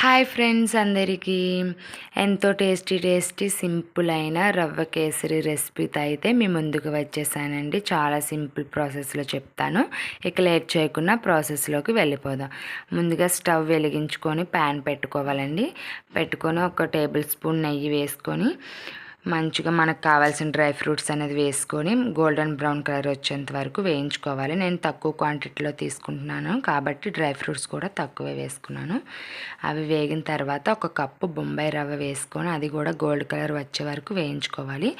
Hi friends అందరికీ ఎంతో tasty simple అయిన రవ్వ కేసరి రెసిపీతో అయితే మీ ముందుకు వచ్చేసానండి. చాలా సింపుల్ ప్రాసెస్లో చెప్తాను. ఇక లేట్ చేయకుండా ప్రాసెస్లోకి వెళ్ళిపోదాం. ముందుగా స్టవ్ వెలిగించుకొని ప్యాన్ పెట్టుకోవాలండి. పెట్టుకొని ఒక టేబుల్ స్పూన్ నెయ్యి వేసుకొని మంచిగా మనకు కావాల్సిన డ్రై ఫ్రూట్స్ అనేది వేసుకొని గోల్డెన్ బ్రౌన్ కలర్ వచ్చేంత వరకు వేయించుకోవాలి. నేను తక్కువ క్వాంటిటీలో తీసుకుంటున్నాను కాబట్టి డ్రై ఫ్రూట్స్ కూడా తక్కువే వేసుకున్నాను. అవి వేగిన తర్వాత ఒక కప్పు బొంబాయి రవ్వ వేసుకొని అది కూడా గోల్డ్ కలర్ వచ్చే వరకు వేయించుకోవాలి.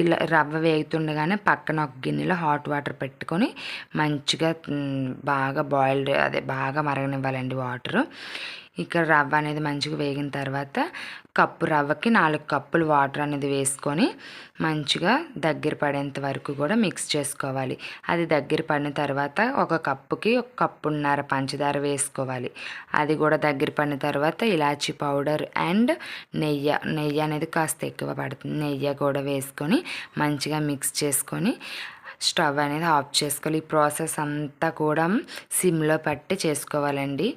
ఇలా రవ్వ వేగుతుండగానే పక్కన ఒక గిన్నెలో హాట్ వాటర్ పెట్టుకొని మంచిగా బాగా బాగా మరగనివ్వాలండి వాటరు. ఇక్కడ రవ్వ అనేది మంచిగా వేగిన తర్వాత కప్పు రవ్వకి 4 కప్పులు వాటర్ అనేది వేసుకొని మంచిగా దగ్గర పడేంత వరకు కూడా మిక్స్ చేసుకోవాలి. అది దగ్గర పడిన తర్వాత ఒక కప్పుకి 1 కప్పున్నర పంచదార వేసుకోవాలి. అది కూడా దగ్గర పడిన తర్వాత ఇలాచీ పౌడర్ అండ్ నెయ్యి అనేది కాస్త ఎక్కువ పడుతుంది. నెయ్యి కూడా వేసుకొని మంచిగా మిక్స్ చేసుకొని స్టవ్ అనేది ఆఫ్ చేసుకోవాలి. ఈ ప్రాసెస్ అంతా కూడా సిమ్లో పెట్టి చేసుకోవాలండి,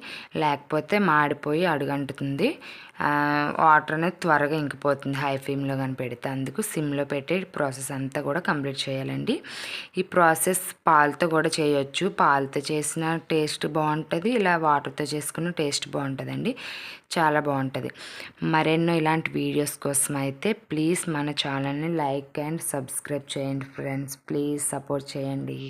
లేకపోతే మాడిపోయి అడుగంటుతుంది. వాటర్ అనేది త్వరగా ఇంకిపోతుంది హై ఫ్లేమ్లో కానీ పెడితే. అందుకు సిమ్లో పెట్టి ప్రాసెస్ అంతా కూడా కంప్లీట్ చేయాలండి. ఈ ప్రాసెస్ పాలతో కూడా చేయొచ్చు. పాలతో చేసిన టేస్ట్ బాగుంటుంది, ఇలా వాటర్తో చేసుకున్న టేస్ట్ బాగుంటుందండి, చాలా బాగుంటుంది. మరెన్నో ఇలాంటి వీడియోస్ కోసం అయితే ప్లీజ్ మన ఛానల్ని లైక్ అండ్ సబ్స్క్రైబ్ చేయండి ఫ్రెండ్స్. ప్లీజ్ సపోర్ట్ చేయండి.